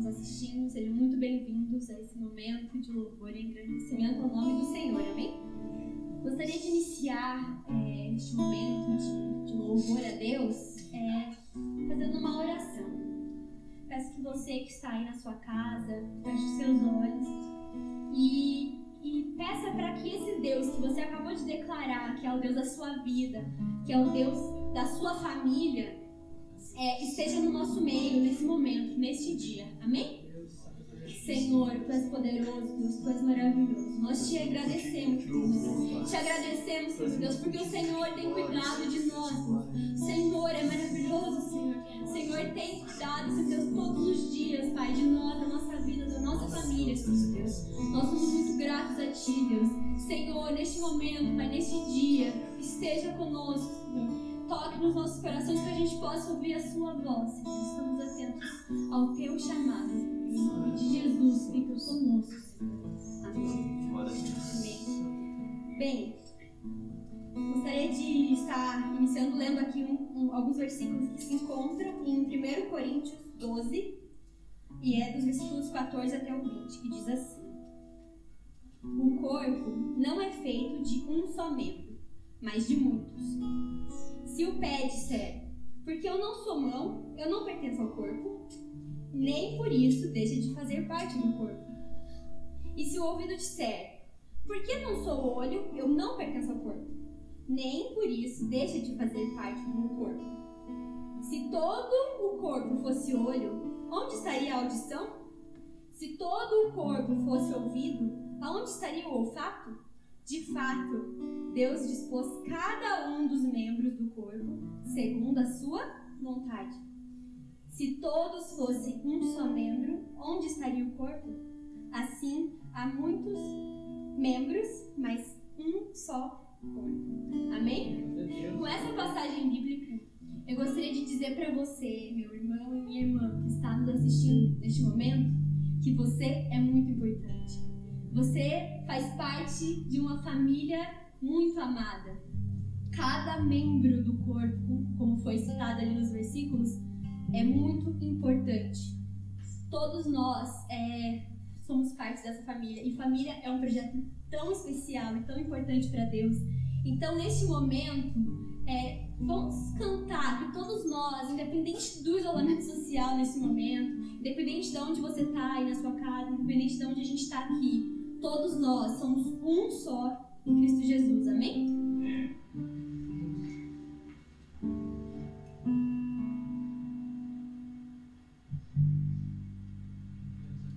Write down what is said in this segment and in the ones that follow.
assistindo, sejam muito bem-vindos a esse momento de louvor e engrandecimento ao nome do Senhor, amém? Gostaria de iniciar este momento de louvor a Deus fazendo uma oração. Peço que você que está aí na sua casa, feche os seus olhos e peça para que esse Deus que você acabou de declarar, que é o Deus da sua vida, que é o Deus da sua família, esteja no nosso meio nesse momento, neste dia, amém? Senhor, Tu és poderoso, Deus, Tu és maravilhoso. Nós Te agradecemos, Deus. Te agradecemos, Senhor Deus, porque o Senhor tem cuidado de nós. O Senhor é maravilhoso, Senhor. O Senhor tem cuidado, Senhor Deus, todos os dias, Pai, de nós, da nossa vida, da nossa família, Senhor Deus. Nós somos muito gratos a Ti, Deus. Senhor, neste momento, Pai, neste dia, esteja conosco, Senhor. Toque nos nossos corações para que a gente possa ouvir a Sua voz. Estamos atentos ao Teu chamado. Em nome de Jesus, fica conosco, Senhor. Amém. Amém. Bem, gostaria de estar iniciando lendo aqui alguns versículos que se encontram em 1 Coríntios 12, e dos versículos 14 até o 20, que diz assim: O corpo não é feito de um só membro, mas de muitos. Se o pé disser, porque eu não sou mão, eu não pertenço ao corpo, nem por isso deixa de fazer parte do corpo. E se o ouvido disser, porque não sou olho, eu não pertenço ao corpo, nem por isso deixa de fazer parte do corpo. Se todo o corpo fosse olho, onde estaria a audição? Se todo o corpo fosse ouvido, aonde estaria o olfato? De fato, Deus dispôs cada um dos membros do corpo segundo a sua vontade. Se todos fossem um só membro, onde estaria o corpo? Assim, há muitos membros, mas um só corpo. Amém? Com essa passagem bíblica, eu gostaria de dizer para você, meu irmão e minha irmã, que está nos assistindo neste momento, que você é muito importante. Você faz parte de uma família muito amada. Cada membro do corpo, como foi citado ali nos versículos, é muito importante. Todos nós somos parte dessa família. E família é um projeto tão especial e tão importante para Deus. Então, neste momento, vamos cantar que todos nós, independente do isolamento social nesse momento, independente de onde você está aí na sua casa, independente de onde a gente está aqui, todos nós somos um só em Cristo Jesus, amém?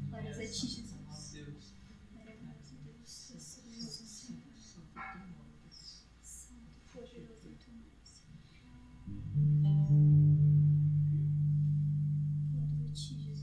Glórias a Ti, Jesus. Maravilhoso Deus, poderoso Senhor. Santo, poderoso e Tu mais. Glórias a Ti, Jesus.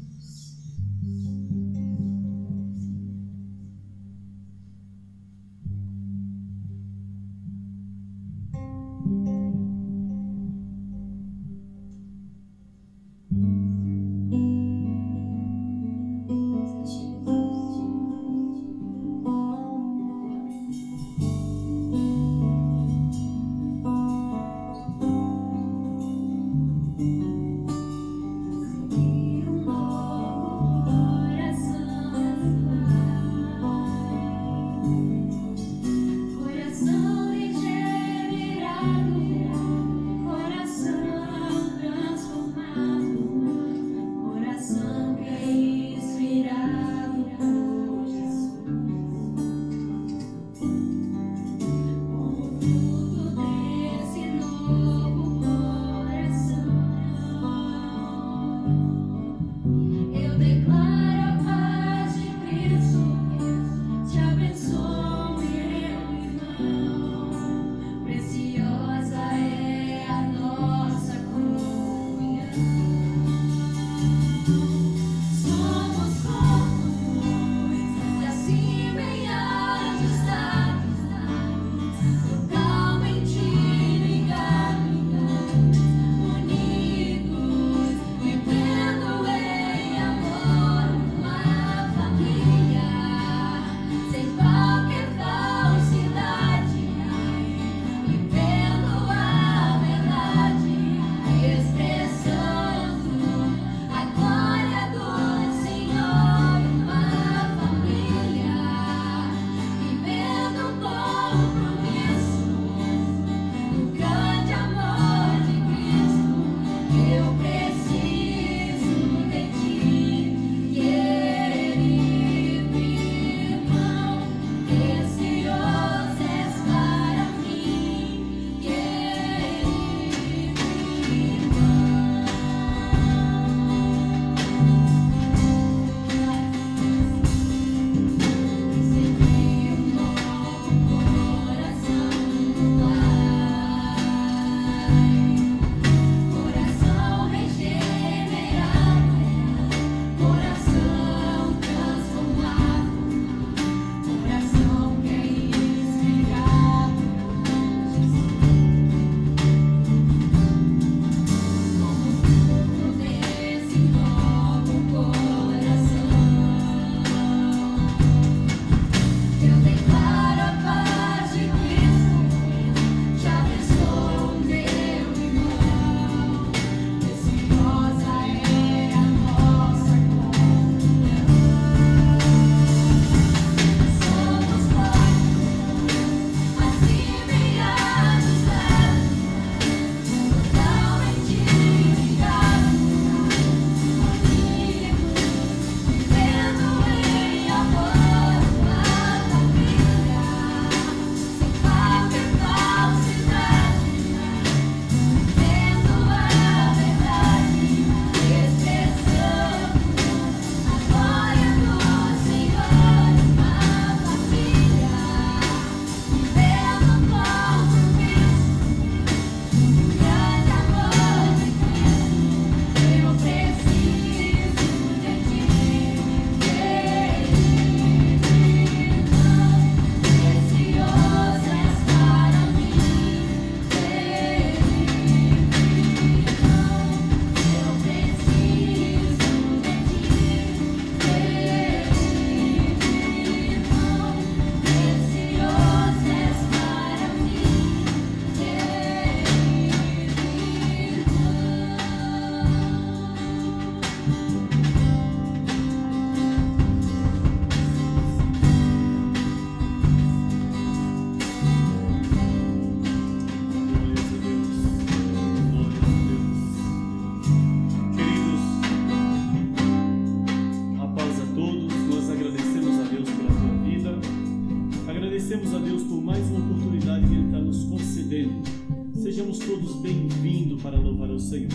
para louvar ao Senhor.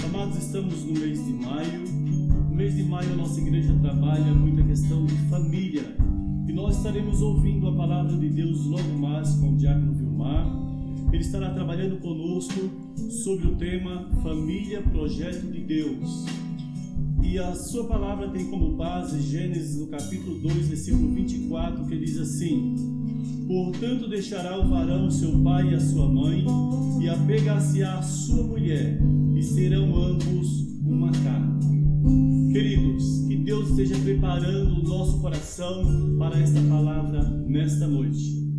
Amados, estamos no mês de maio. No mês de maio a nossa igreja trabalha muita questão de família. E nós estaremos ouvindo a palavra de Deus logo mais com o diácono Vilmar. Ele estará trabalhando conosco sobre o tema Família, Projeto de Deus. E a sua palavra tem como base Gênesis no capítulo 2, versículo 24, que diz assim: portanto deixará o varão seu pai e a sua mãe, e apegar-se-á a sua mulher, e serão ambos uma carne. Queridos, que Deus esteja preparando o nosso coração para esta palavra nesta noite.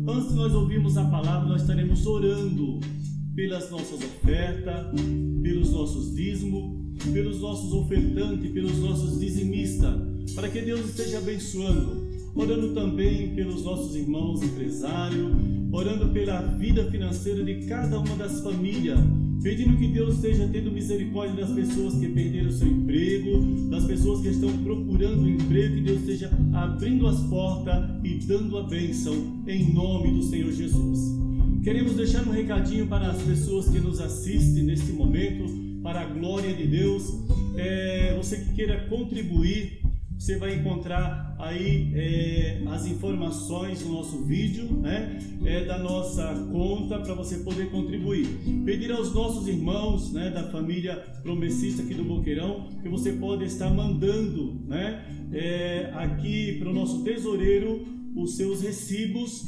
Antes de nós ouvirmos a palavra, nós estaremos orando pelas nossas ofertas, pelos nossos dízimos, pelos nossos ofertantes, pelos nossos dizimistas, para que Deus esteja abençoando. Orando também pelos nossos irmãos empresários, orando pela vida financeira de cada uma das famílias, pedindo que Deus esteja tendo misericórdia das pessoas que perderam seu emprego, das pessoas que estão procurando emprego, que Deus esteja abrindo as portas e dando a bênção em nome do Senhor Jesus. Queremos deixar um recadinho para as pessoas que nos assistem neste momento, para a glória de Deus. Você que queira contribuir, você vai encontrar aí as informações no nosso vídeo, da nossa conta, para você poder contribuir. Pedir aos nossos irmãos, da família promessista aqui do Boqueirão, que você pode estar mandando, aqui para o nosso tesoureiro os seus recibos,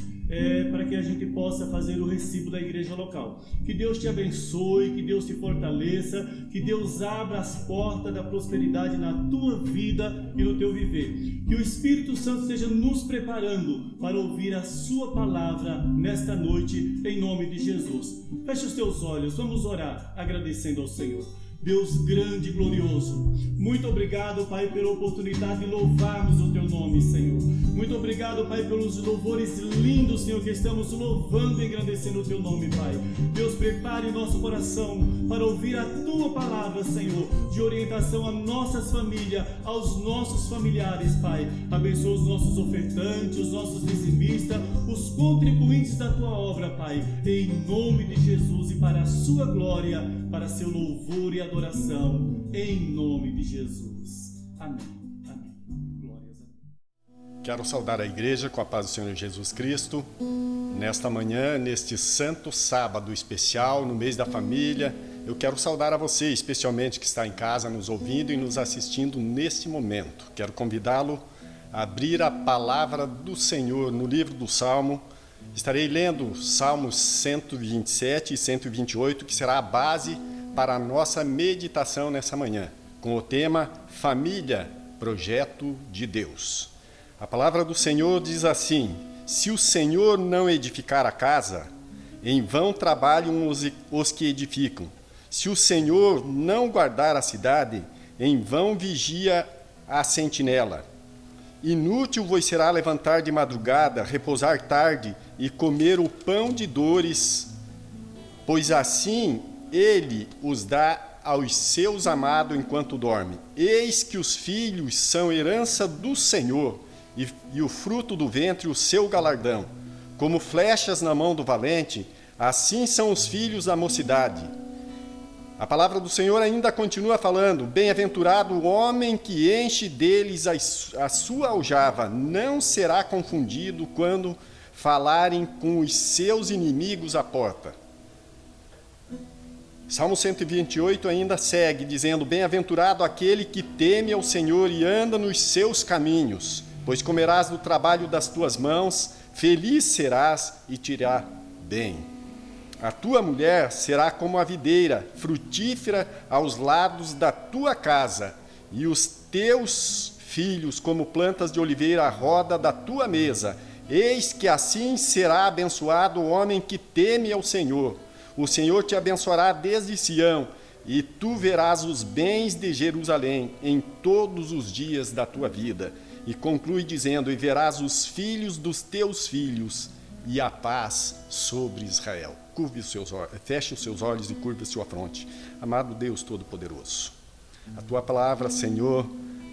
para que a gente possa fazer o recibo da igreja local. Que Deus te abençoe, que Deus te fortaleça, que Deus abra as portas da prosperidade na tua vida e no teu viver. Que o Espírito Santo esteja nos preparando para ouvir a sua palavra nesta noite, em nome de Jesus. Feche os teus olhos, vamos orar agradecendo ao Senhor. Deus grande e glorioso, muito obrigado, Pai, pela oportunidade de louvarmos o Teu nome, Senhor. Muito obrigado, Pai, pelos louvores lindos, Senhor, que estamos louvando e engrandecendo o Teu nome, Pai. Deus, prepare nosso coração para ouvir a Tua palavra, Senhor, de orientação a nossas famílias, aos nossos familiares, Pai. Abençoa os nossos ofertantes, os nossos dizimistas, os contribuintes da Tua obra, Pai, em nome de Jesus e para a Sua glória, para seu louvor e adoração, em nome de Jesus. Amém. Amém. Glórias a Deus. Quero saudar a igreja com a paz do Senhor Jesus Cristo, nesta manhã, neste santo sábado especial, no mês da família. Eu quero saudar a você, especialmente que está em casa nos ouvindo e nos assistindo neste momento. Quero convidá-lo a abrir a palavra do Senhor no livro do Salmo. Estarei lendo Salmos 127 e 128, que será a base para a nossa meditação nessa manhã, com o tema Família, Projeto de Deus. A palavra do Senhor diz assim: se o Senhor não edificar a casa, em vão trabalham os que edificam. Se o Senhor não guardar a cidade, em vão vigia a sentinela. Inútil vos será levantar de madrugada, repousar tarde e comer o pão de dores, pois assim Ele os dá aos seus amados enquanto dorme. Eis que os filhos são herança do Senhor, e o fruto do ventre o seu galardão. Como flechas na mão do valente, assim são os filhos da mocidade. A palavra do Senhor ainda continua falando: bem-aventurado o homem que enche deles a sua aljava, não será confundido quando falarem com os seus inimigos à porta. Salmo 128 ainda segue dizendo: bem-aventurado aquele que teme ao Senhor e anda nos seus caminhos, pois comerás do trabalho das tuas mãos, feliz serás e te irá bem. A tua mulher será como a videira, frutífera aos lados da tua casa, e os teus filhos como plantas de oliveira à roda da tua mesa. Eis que assim será abençoado o homem que teme ao Senhor. O Senhor te abençoará desde Sião, e tu verás os bens de Jerusalém em todos os dias da tua vida. E conclui dizendo: e verás os filhos dos teus filhos, e a paz sobre Israel. Feche os seus olhos e curve a sua fronte. Amado Deus Todo-Poderoso, a tua palavra, Senhor,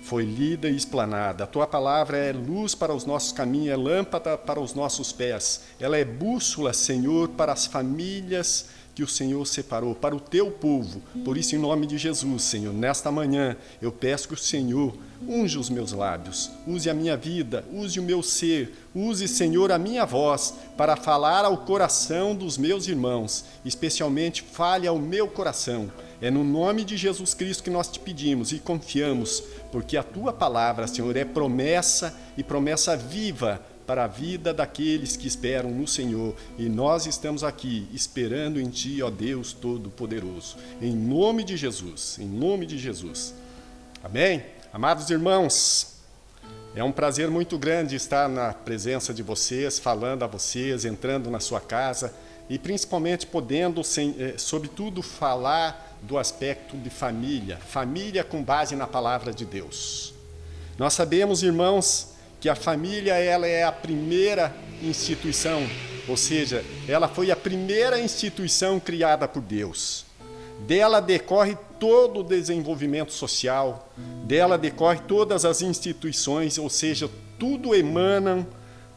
foi lida e explanada. A tua palavra é luz para os nossos caminhos, é lâmpada para os nossos pés. Ela é bússola, Senhor, para as famílias que o Senhor separou para o teu povo. Por isso, em nome de Jesus, Senhor, nesta manhã, eu peço que o Senhor unja os meus lábios, use a minha vida, use o meu ser, use, Senhor, a minha voz para falar ao coração dos meus irmãos, especialmente fale ao meu coração. É no nome de Jesus Cristo que nós te pedimos e confiamos, porque a tua palavra, Senhor, é promessa e promessa viva para a vida daqueles que esperam no Senhor. E nós estamos aqui esperando em Ti, ó Deus Todo-Poderoso. Em nome de Jesus, em nome de Jesus. Amém? Amados irmãos, é um prazer muito grande estar na presença de vocês, falando a vocês, entrando na sua casa e principalmente podendo, sobretudo, falar do aspecto de família, família com base na palavra de Deus. Nós sabemos, irmãos, que a família ela é a primeira instituição, ou seja, ela foi a primeira instituição criada por Deus. Dela decorre todo o desenvolvimento social, dela decorre todas as instituições, ou seja, tudo emana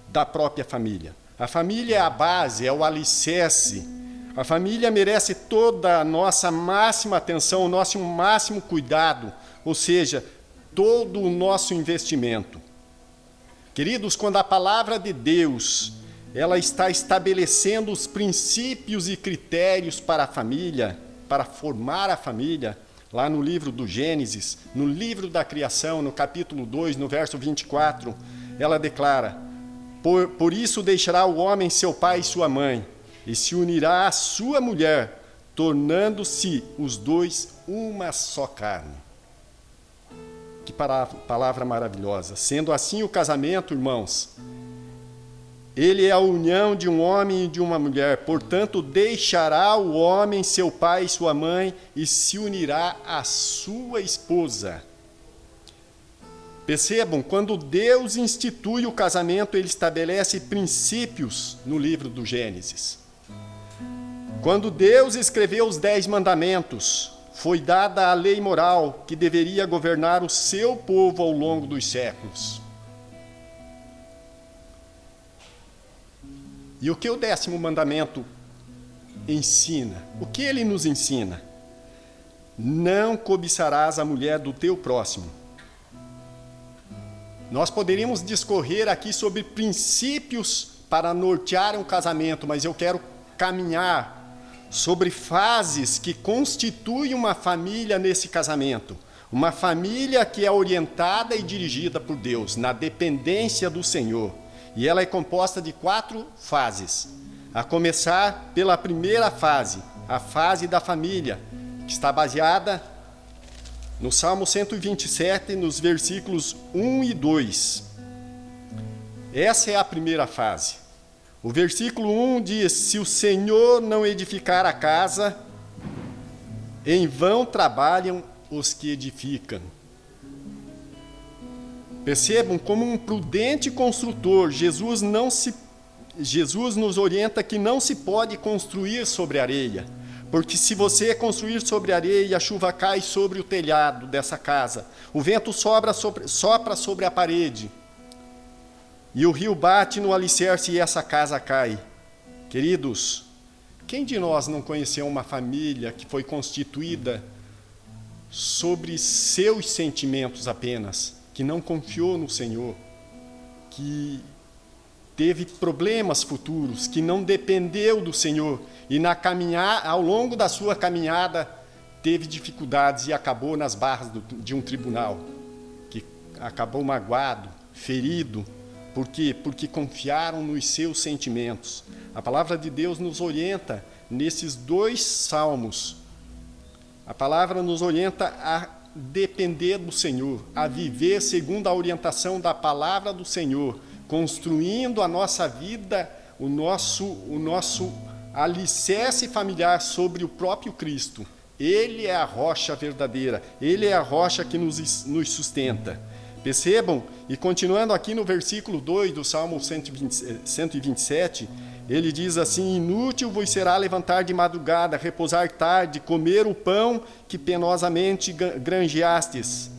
da própria família. A família é a base, é o alicerce. A família merece toda a nossa máxima atenção, o nosso máximo cuidado, ou seja, todo o nosso investimento. Queridos, quando a palavra de Deus ela está estabelecendo os princípios e critérios para a família, para formar a família, lá no livro do Gênesis, no livro da criação, no capítulo 2, no verso 24, ela declara: Por isso deixará o homem seu pai e sua mãe, e se unirá à sua mulher, tornando-se os dois uma só carne. Que palavra maravilhosa. Sendo assim o casamento, irmãos, ele é a união de um homem e de uma mulher. Portanto, deixará o homem seu pai e sua mãe e se unirá à sua esposa. Percebam, quando Deus institui o casamento, ele estabelece princípios no livro do Gênesis. Quando Deus escreveu os 10 mandamentos, foi dada a lei moral que deveria governar o seu povo ao longo dos séculos. E o que o 10º mandamento ensina? O que ele nos ensina? Não cobiçarás a mulher do teu próximo. Nós poderíamos discorrer aqui sobre princípios para nortear um casamento, mas eu quero caminhar sobre fases que constituem uma família nesse casamento. Uma família que é orientada e dirigida por Deus, na dependência do Senhor. E ela é composta de 4 fases. A começar pela primeira fase, a fase da família, que está baseada no Salmo 127, nos versículos 1 e 2. Essa é a primeira fase. O versículo 1 diz: se o Senhor não edificar a casa, em vão trabalham os que edificam. Percebam, como um prudente construtor, Jesus nos orienta que não se pode construir sobre areia, porque se você construir sobre areia, a chuva cai sobre o telhado dessa casa, o vento sopra sobre a parede, e o rio bate no alicerce e essa casa cai. Queridos, quem de nós não conheceu uma família que foi constituída sobre seus sentimentos apenas, que não confiou no Senhor, que teve problemas futuros, que não dependeu do Senhor e ao longo da sua caminhada teve dificuldades e acabou nas barras de um tribunal, que acabou magoado, ferido. Por quê? Porque confiaram nos seus sentimentos. A palavra de Deus nos orienta nesses 2 salmos. A palavra nos orienta a depender do Senhor, a viver segundo a orientação da palavra do Senhor, construindo a nossa vida, o nosso alicerce familiar sobre o próprio Cristo. Ele é a rocha verdadeira, ele é a rocha que nos sustenta. Percebam, e continuando aqui no versículo 2 do Salmo 127, ele diz assim: inútil vos será levantar de madrugada, repousar tarde, comer o pão que penosamente granjeastes.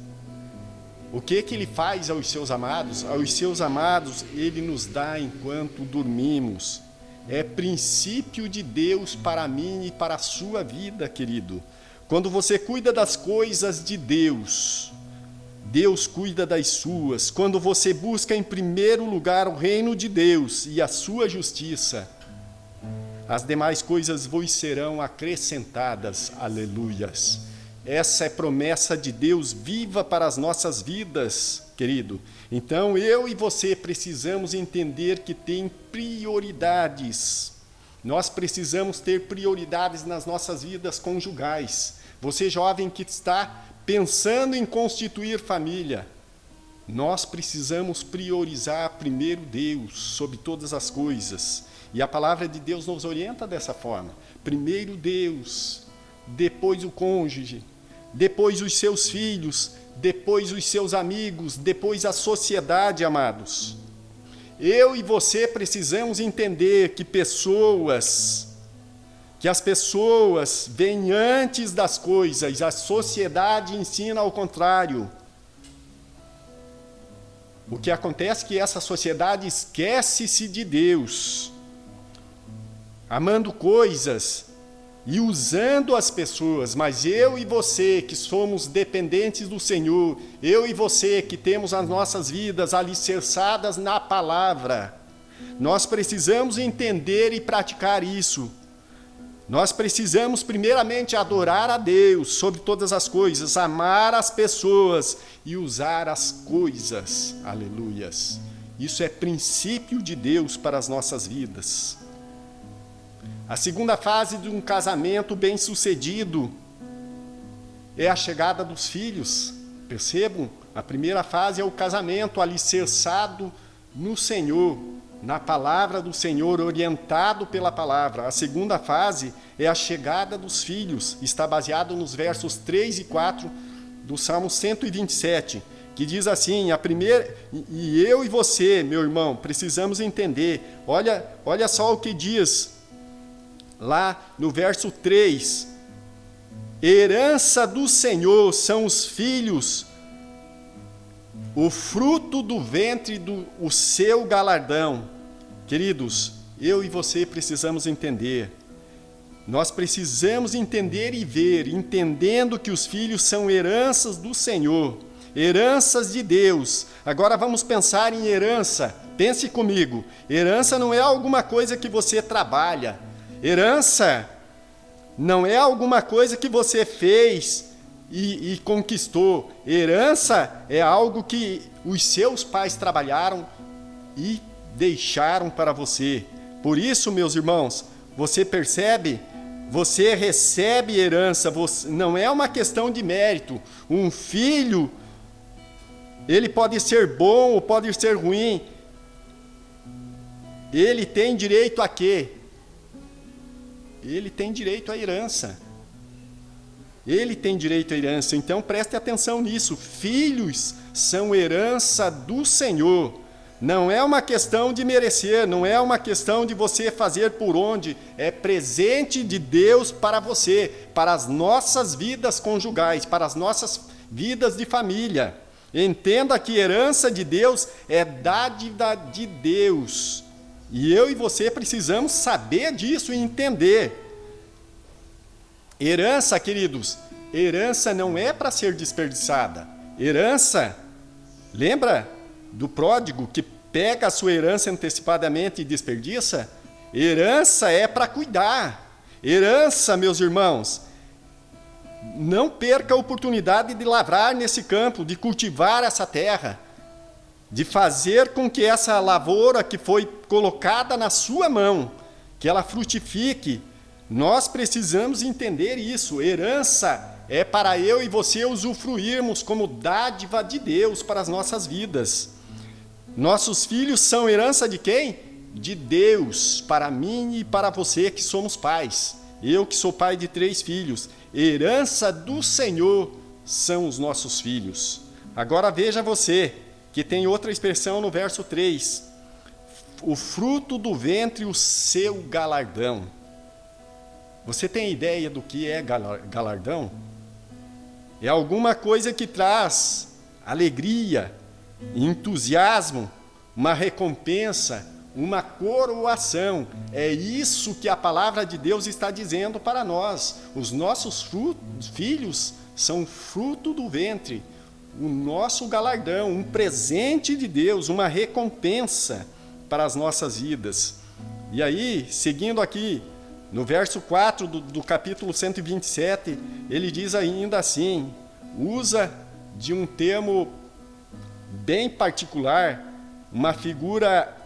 O que ele faz aos seus amados? Aos seus amados ele nos dá enquanto dormimos. é princípio de Deus para mim e para a sua vida, querido. Quando você cuida das coisas de Deus, Deus cuida das suas. Quando você busca em primeiro lugar o reino de Deus e a sua justiça, as demais coisas vos serão acrescentadas. Aleluias. Essa é promessa de Deus viva para as nossas vidas, querido. Então, eu e você precisamos entender que tem prioridades. Nós precisamos ter prioridades nas nossas vidas conjugais. Você, jovem que está pensando em constituir família, nós precisamos priorizar primeiro Deus sobre todas as coisas. E a palavra de Deus nos orienta dessa forma. Primeiro Deus, depois o cônjuge, depois os seus filhos, depois os seus amigos, depois a sociedade, amados. Eu e você precisamos entender que as pessoas vêm antes das coisas, a sociedade ensina ao contrário. O que acontece é que essa sociedade esquece-se de Deus, amando coisas e usando as pessoas, mas eu e você que somos dependentes do Senhor, eu e você que temos as nossas vidas alicerçadas na palavra, nós precisamos entender e praticar isso. Nós precisamos primeiramente adorar a Deus sobre todas as coisas, amar as pessoas e usar as coisas. Aleluias. Isso é princípio de Deus para as nossas vidas. A segunda fase de um casamento bem-sucedido é a chegada dos filhos. Percebam? A primeira fase é o casamento alicerçado no Senhor, na palavra do Senhor, orientado pela palavra. A segunda fase é a chegada dos filhos. Está baseado nos versos 3 e 4 do Salmo 127, que diz assim, e eu e você, meu irmão, precisamos entender. Olha só o que diz lá no verso 3, herança do Senhor são os filhos, o fruto do ventre o seu galardão. Queridos, eu e você precisamos entender. Nós precisamos entender e ver, entendendo que os filhos são heranças do Senhor, heranças de Deus. Agora vamos pensar em herança. Pense comigo, herança não é alguma coisa que você trabalha. Herança não é alguma coisa que você fez e conquistou. Herança é algo que os seus pais trabalharam e deixaram para você. Por isso, meus irmãos, você percebe? Você recebe herança, não é uma questão de mérito. Um filho, ele pode ser bom ou pode ser ruim. Ele tem direito a quê? Ele tem direito à herança. Ele tem direito à herança. Então preste atenção nisso. Filhos são herança do Senhor. Não é uma questão de merecer, não é uma questão de você fazer por onde. É presente de Deus para você, para as nossas vidas conjugais, para as nossas vidas de família. Entenda que herança de Deus é dádiva de Deus. E eu e você precisamos saber disso e entender. Herança, queridos, herança não é para ser desperdiçada. Herança, lembra do pródigo que pega a sua herança antecipadamente e desperdiça? Herança é para cuidar. Herança, meus irmãos, não perca a oportunidade de lavrar nesse campo, de cultivar essa terra, de fazer com que essa lavoura que foi colocada na sua mão, que ela frutifique. Nós precisamos entender isso. Herança é para eu e você usufruirmos como dádiva de Deus para as nossas vidas. Nossos filhos são herança de quem? De Deus, para mim e para você que somos pais. Eu que sou pai de 3 filhos. Herança do Senhor são os nossos filhos. Agora veja você, que tem outra expressão no verso 3. O fruto do ventre, o seu galardão. Você tem ideia do que é galardão? É alguma coisa que traz alegria, entusiasmo, uma recompensa, uma coroação. É isso que a palavra de Deus está dizendo para nós. Os nossos filhos são fruto do ventre, o nosso galardão, um presente de Deus, uma recompensa para as nossas vidas. E aí, seguindo aqui, no verso 4 do capítulo 127, ele diz ainda assim, usa de um termo bem particular, uma figura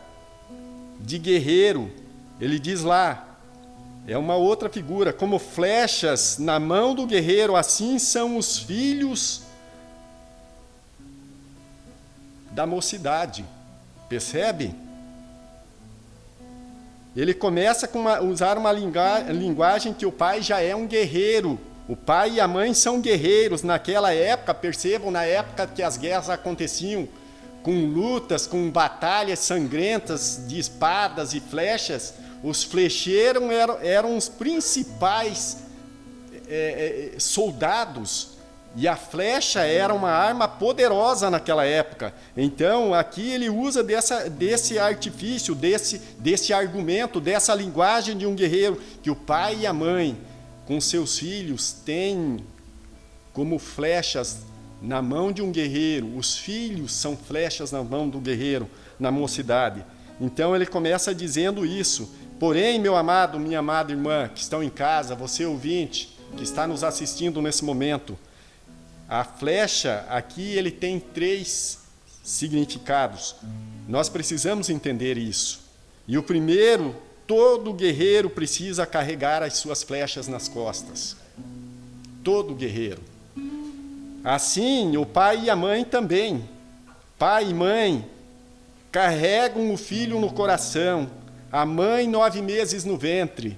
de guerreiro. Ele diz lá, é uma outra figura, como flechas na mão do guerreiro, assim são os filhos da mocidade. Percebe? Ele começa a usar uma linguagem que o pai já é um guerreiro. O pai e a mãe são guerreiros. Naquela época, percebam, na época que as guerras aconteciam, com lutas, com batalhas sangrentas de espadas e flechas, os flecheiros eram os principais soldados. E a flecha era uma arma poderosa naquela época. Então, aqui ele usa desse artifício, desse argumento, dessa linguagem de um guerreiro, que o pai e a mãe, com seus filhos, têm como flechas na mão de um guerreiro. Os filhos são flechas na mão do guerreiro, na mocidade. Então, ele começa dizendo isso. Porém, meu amado, minha amada irmã, que estão em casa, você ouvinte, que está nos assistindo nesse momento, a flecha aqui ele tem 3 significados. Nós precisamos entender isso. E o primeiro, todo guerreiro precisa carregar as suas flechas nas costas. Todo guerreiro. Assim, o pai e a mãe também. Pai e mãe carregam o filho no coração, a mãe 9 meses no ventre,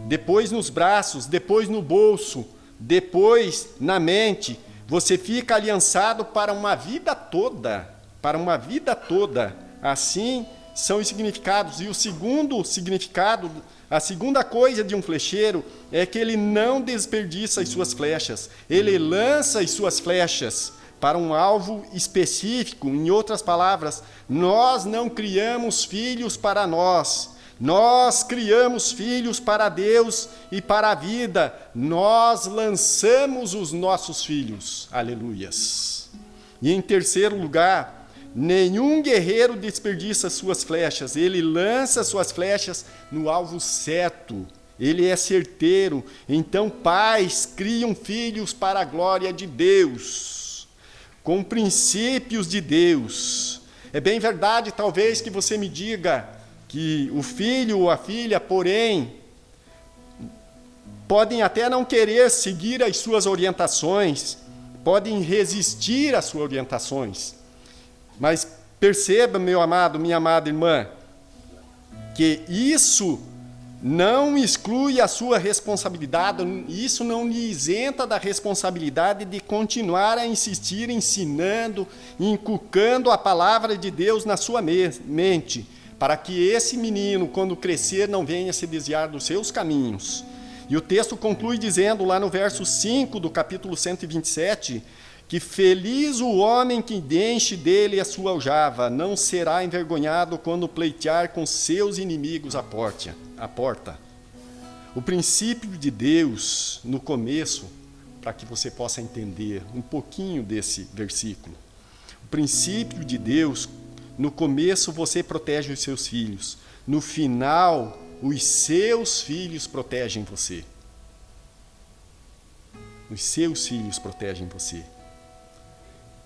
depois nos braços, depois no bolso, depois na mente. Você fica aliançado para uma vida toda, Assim são os significados. E o segundo significado, a segunda coisa de um flecheiro é que ele não desperdiça as suas flechas. Ele lança as suas flechas para um alvo específico. Em outras palavras, nós não criamos filhos para nós. Nós criamos filhos para Deus e para a vida. Nós lançamos os nossos filhos. Aleluias. E em terceiro lugar, nenhum guerreiro desperdiça suas flechas. Ele lança suas flechas no alvo certo. Ele é certeiro. Então, pais criam filhos para a glória de Deus, com princípios de Deus. É bem verdade, talvez, que você me diga que o filho ou a filha, porém, podem até não querer seguir as suas orientações, podem resistir às suas orientações. Mas perceba, meu amado, minha amada irmã, que isso não exclui a sua responsabilidade, isso não lhe isenta da responsabilidade de continuar a insistir, ensinando, inculcando a palavra de Deus na sua mente, para que esse menino, quando crescer, não venha se desviar dos seus caminhos. E o texto conclui dizendo, lá no verso 5 do capítulo 127, que feliz o homem que enche dele a sua aljava, não será envergonhado quando pleitear com seus inimigos à porta. O princípio de Deus, no começo, para que você possa entender um pouquinho desse versículo. O princípio de Deus, no começo você protege os seus filhos, no final os seus filhos protegem você. Os seus filhos protegem você.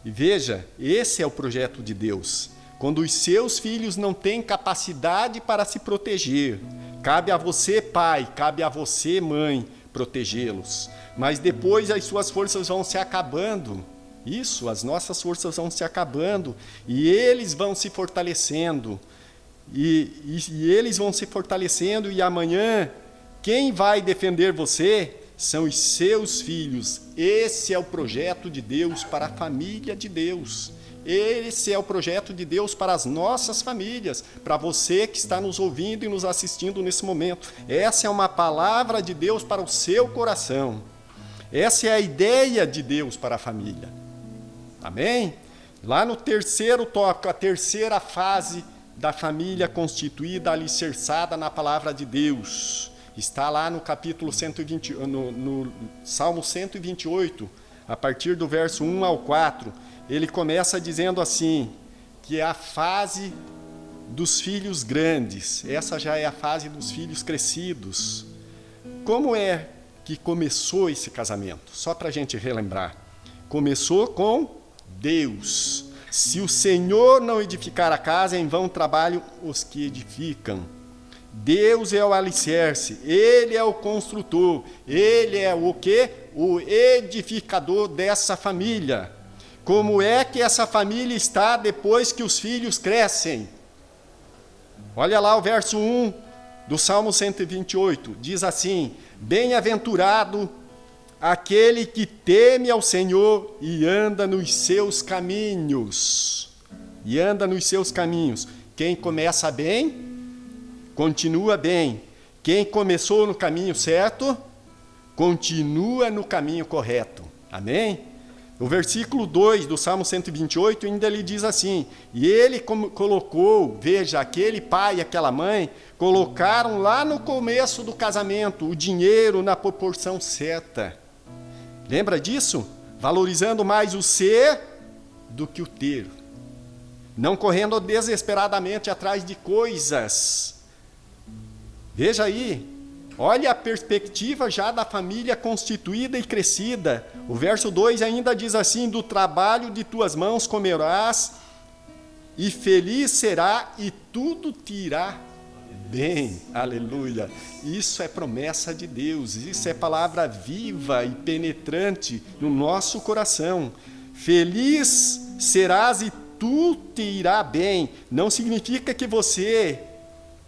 E veja, esse é o projeto de Deus. Quando os seus filhos não têm capacidade para se proteger, cabe a você, pai, cabe a você, mãe, protegê-los. Mas depois as suas forças vão se acabando. Isso, as nossas forças vão se acabando e eles vão se fortalecendo. E eles vão se fortalecendo e amanhã, quem vai defender você são os seus filhos. Esse é o projeto de Deus para a família de Deus. Esse é o projeto de Deus para as nossas famílias, para você que está nos ouvindo e nos assistindo nesse momento. Essa é uma palavra de Deus para o seu coração. Essa é a ideia de Deus para a família. Amém? Lá no terceiro tópico, a terceira fase da família constituída, alicerçada na palavra de Deus. Está lá no capítulo 120, no Salmo 128, a partir do verso 1 ao 4. Ele começa dizendo assim, que é a fase dos filhos grandes. Essa já é a fase dos filhos crescidos. Como é que começou esse casamento? Só para a gente relembrar. Começou com Deus. Se o Senhor não edificar a casa, em vão trabalham os que edificam. Deus é o alicerce, Ele é o construtor, Ele é o quê? O edificador dessa família. Como é que essa família está depois que os filhos crescem? Olha lá o verso 1 do Salmo 128, diz assim: bem-aventurado aquele que teme ao Senhor e anda nos seus caminhos. E anda nos seus caminhos. Quem começa bem, continua bem. Quem começou no caminho certo, continua no caminho correto. Amém? O versículo 2 do Salmo 128 ainda lhe diz assim: e ele colocou, veja, aquele pai e aquela mãe colocaram lá no começo do casamento o dinheiro na proporção certa. Lembra disso? Valorizando mais o ser do que o ter. Não correndo desesperadamente atrás de coisas. Veja aí, olha a perspectiva já da família constituída e crescida. O verso 2 ainda diz assim: do trabalho de tuas mãos comerás, e feliz será, e tudo te irá bem. Aleluia. Isso é promessa de Deus, isso é palavra viva e penetrante no nosso coração. Feliz serás e tudo te irá bem. Não significa que você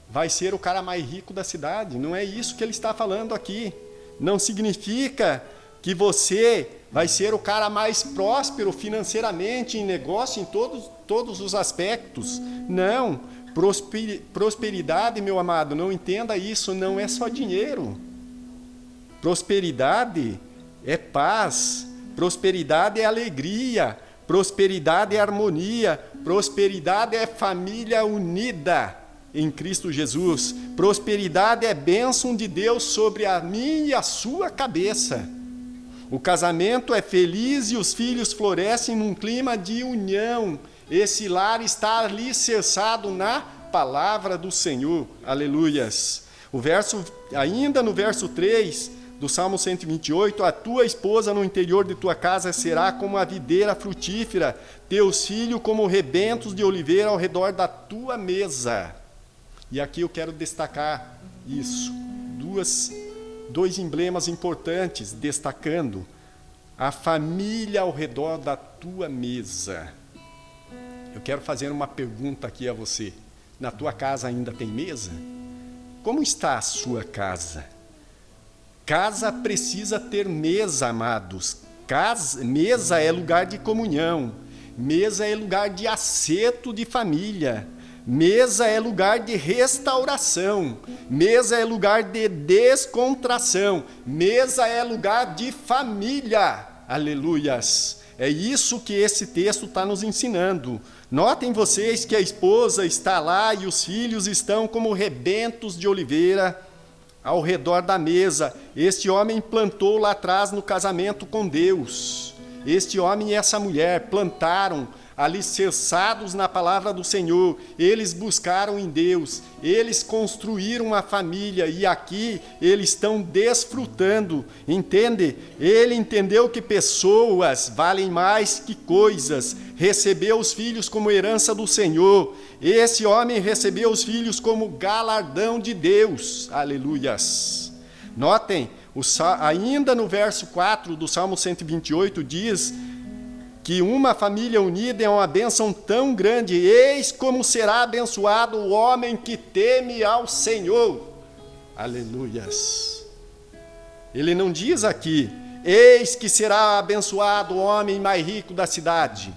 vai ser o cara mais rico da cidade. Não é isso que ele está falando aqui. Não significa que você vai ser o cara mais próspero financeiramente, em negócio, em todos os aspectos. Não. Prosperidade, meu amado, não entenda isso, não é só dinheiro. Prosperidade é paz. Prosperidade é alegria. Prosperidade é harmonia. Prosperidade é família unida em Cristo Jesus. Prosperidade é bênção de Deus sobre a minha e a sua cabeça. O casamento é feliz e os filhos florescem num clima de união. Esse lar está alicerçado na palavra do Senhor. Aleluias. Ainda no verso 3 do Salmo 128, a tua esposa no interior de tua casa será como a videira frutífera, teus filhos como rebentos de oliveira ao redor da tua mesa. E aqui eu quero destacar isso. Dois emblemas importantes, destacando a família ao redor da tua mesa. Eu quero fazer uma pergunta aqui a você. Na tua casa ainda tem mesa? Como está a sua casa? Casa precisa ter mesa, amados. Mesa é lugar de comunhão. Mesa é lugar de acerto de família. Mesa é lugar de restauração. Mesa é lugar de descontração. Mesa é lugar de família. Aleluias. É isso que esse texto está nos ensinando. Notem vocês que a esposa está lá e os filhos estão como rebentos de oliveira ao redor da mesa. Este homem plantou lá atrás no casamento com Deus. Este homem e essa mulher plantaram, alicerçados na palavra do Senhor. Eles buscaram em Deus, eles construíram uma família e aqui eles estão desfrutando, entende? Ele entendeu que pessoas valem mais que coisas, recebeu os filhos como herança do Senhor. Esse homem recebeu os filhos como galardão de Deus. Aleluias. Notem, ainda no verso 4 do Salmo 128 diz que uma família unida é uma bênção tão grande. Eis como será abençoado o homem que teme ao Senhor. Aleluias. Ele não diz aqui, eis que será abençoado o homem mais rico da cidade.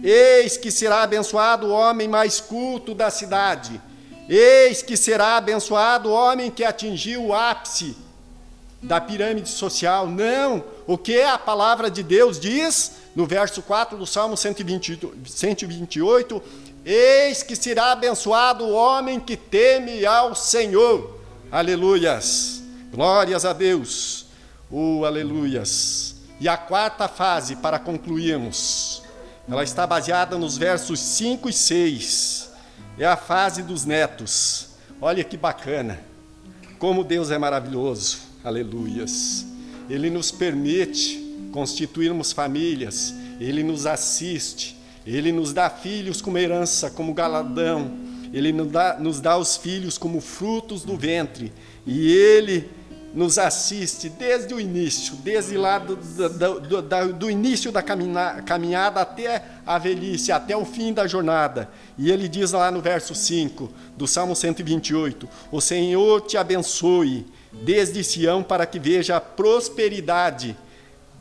Eis que será abençoado o homem mais culto da cidade. Eis que será abençoado o homem que atingiu o ápice da pirâmide social. Não. O que a palavra de Deus diz no verso 4 do Salmo 128, Eis que será abençoado o homem que teme ao Senhor. Aleluias. Glórias a Deus. Aleluias. E a quarta fase, para concluirmos, ela está baseada nos versos 5 e 6. É a fase dos netos. Olha que bacana. Como Deus é maravilhoso. Aleluias. Ele nos permite constituirmos famílias. Ele nos assiste. Ele nos dá filhos como herança, como galardão. Ele nos dá os filhos como frutos do ventre. E Ele nos assiste desde o início, desde lá do início da caminhada até a velhice, até o fim da jornada. E Ele diz lá no verso 5 do Salmo 128, o Senhor te abençoe desde Sião para que veja a prosperidade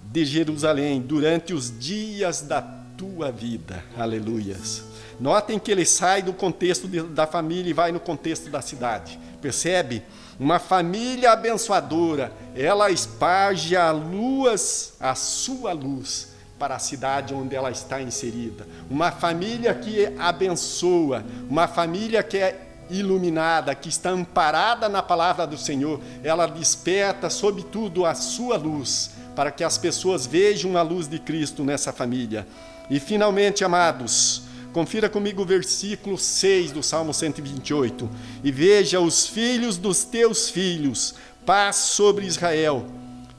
de Jerusalém durante os dias da tua vida. Aleluias. Notem que ele sai do contexto da família e vai no contexto da cidade. Percebe? Uma família abençoadora, ela esparge a sua luz para a cidade onde ela está inserida. Uma família que abençoa, uma família que é iluminada, que está amparada na palavra do Senhor, ela desperta, sobretudo, a sua luz, para que as pessoas vejam a luz de Cristo nessa família. E, finalmente, amados, confira comigo o versículo 6 do Salmo 128. E veja os filhos dos teus filhos, paz sobre Israel.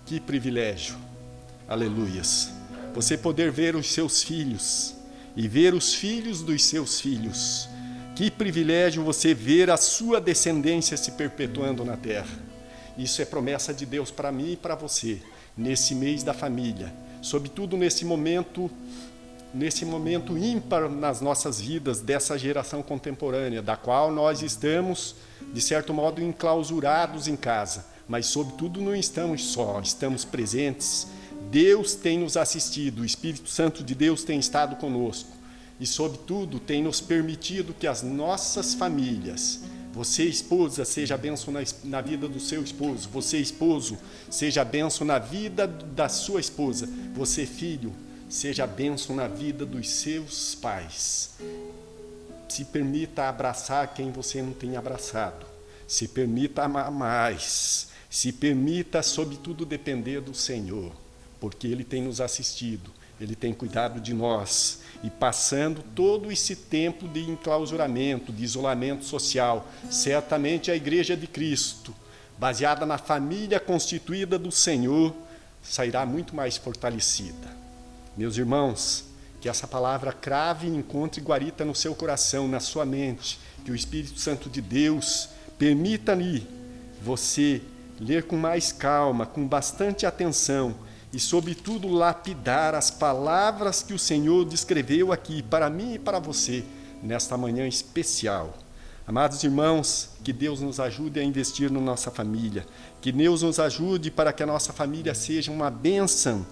Que privilégio. Aleluias. Você poder ver os seus filhos e ver os filhos dos seus filhos. Que privilégio você ver a sua descendência se perpetuando na terra. Isso é promessa de Deus para mim e para você, nesse mês da família. Sobretudo nesse momento ímpar nas nossas vidas dessa geração contemporânea, da qual nós estamos, de certo modo, enclausurados em casa. Mas, sobretudo, não estamos só, estamos presentes. Deus tem nos assistido, o Espírito Santo de Deus tem estado conosco. E, sobretudo, tem nos permitido que as nossas famílias, você, esposa, seja bênção na vida do seu esposo. Você, esposo, seja bênção na vida da sua esposa. Você, filho, seja bênção na vida dos seus pais. Se permita abraçar quem você não tem abraçado. Se permita amar mais. Se permita, sobretudo, depender do Senhor, porque Ele tem nos assistido, Ele tem cuidado de nós. E passando todo esse tempo de enclausuramento, de isolamento social, certamente a Igreja de Cristo, baseada na família constituída do Senhor, sairá muito mais fortalecida. Meus irmãos, que essa palavra crave e encontre guarita no seu coração, na sua mente, que o Espírito Santo de Deus permita-lhe você ler com mais calma, com bastante atenção e, sobretudo, lapidar as palavras que o Senhor descreveu aqui para mim e para você, nesta manhã especial. Amados irmãos, que Deus nos ajude a investir na nossa família, que Deus nos ajude para que a nossa família seja uma bênção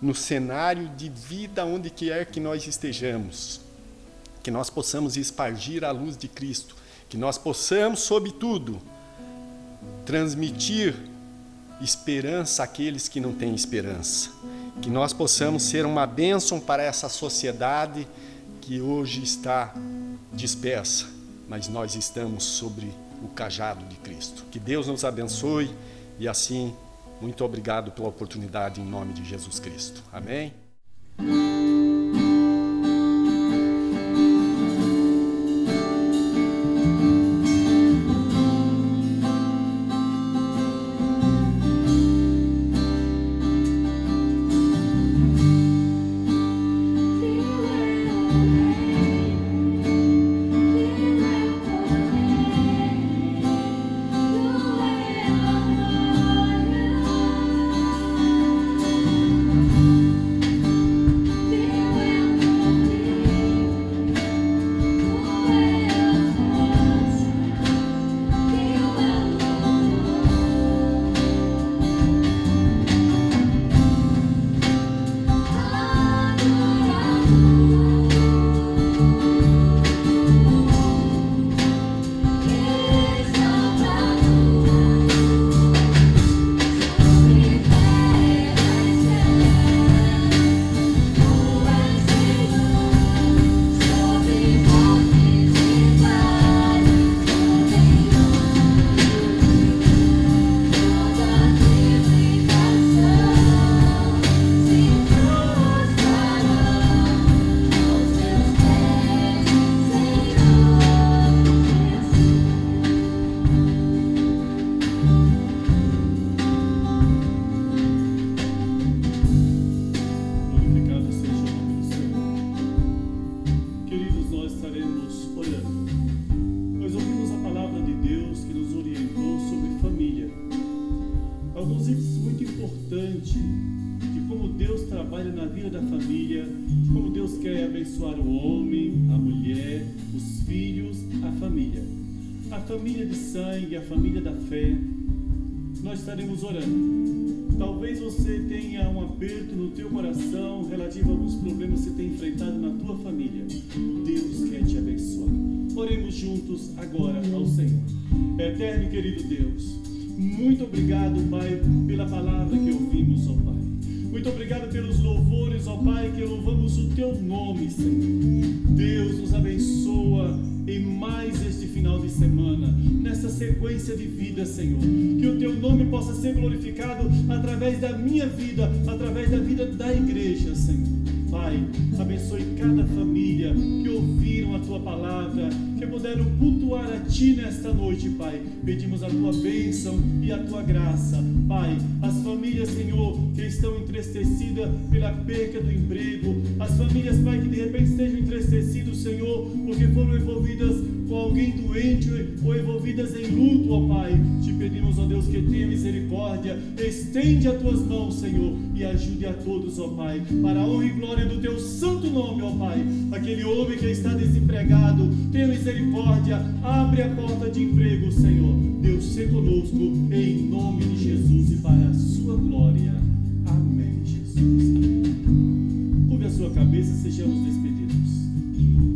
no cenário de vida onde quer que nós estejamos, que nós possamos espargir a luz de Cristo, que nós possamos, sobretudo, transmitir esperança àqueles que não têm esperança, que nós possamos ser uma bênção para essa sociedade que hoje está dispersa, mas nós estamos sobre o cajado de Cristo. Que Deus nos abençoe e assim, muito obrigado pela oportunidade em nome de Jesus Cristo. Amém? diante de como Deus trabalha na vida da família, de como Deus quer abençoar o homem, a mulher, os filhos, a família de sangue, a família da fé. Nós estaremos orando. Talvez você tenha um aperto no teu coração relativo a alguns problemas que você tem enfrentado na tua família. Deus quer te abençoar. Oremos juntos agora ao Senhor. Eterno e querido Deus, muito obrigado, Pai, pela palavra que ouvimos, ó Pai. Muito obrigado pelos louvores, ó Pai, que louvamos o Teu nome, Senhor. Deus nos abençoa em mais este final de semana, nessa sequência de vida, Senhor. Que o Teu nome possa ser glorificado através da minha vida, através da vida da igreja, Senhor. Pai, abençoe cada família que ouviram a Tua palavra, que puderam cultuar a Ti nesta noite, Pai. Pedimos a Tua bênção e a Tua graça. Pai, as famílias, Senhor, que estão entristecidas pela perca do emprego, as famílias, Pai, que de repente estejam entristecidas, Senhor, porque foram envolvidas com alguém doente ou envolvidas em luto, ó Pai. Te pedimos, ó Deus, que tenha misericórdia, estende as Tuas mãos, Senhor, e ajude a todos, ó Pai, para a honra e glória do Teu santo nome, ó Pai. Aquele homem que está desempregado, tenha misericórdia, abre a porta de emprego, Senhor. Deus, se conosco, em nome de Jesus e para a Sua glória. Amém, Jesus. Curve a sua cabeça e sejamos despedidos.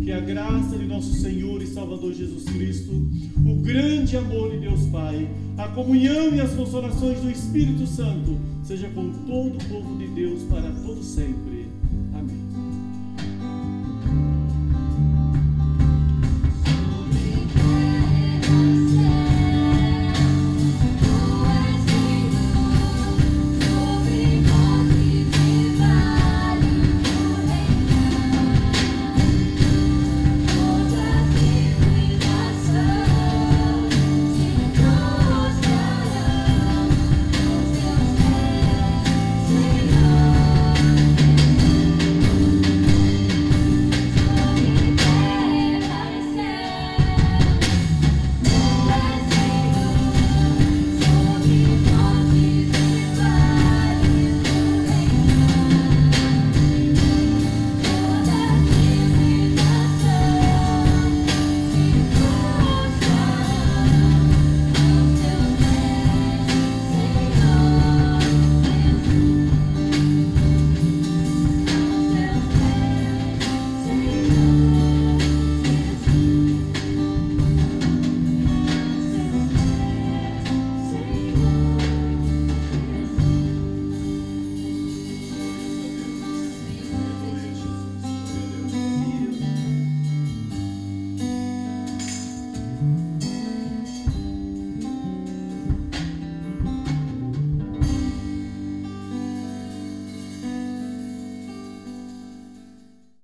Que a graça de nosso Senhor e Salvador Jesus Cristo, o grande amor de Deus Pai, a comunhão e as consolações do Espírito Santo, seja com todo o povo de Deus para todo sempre. Amém.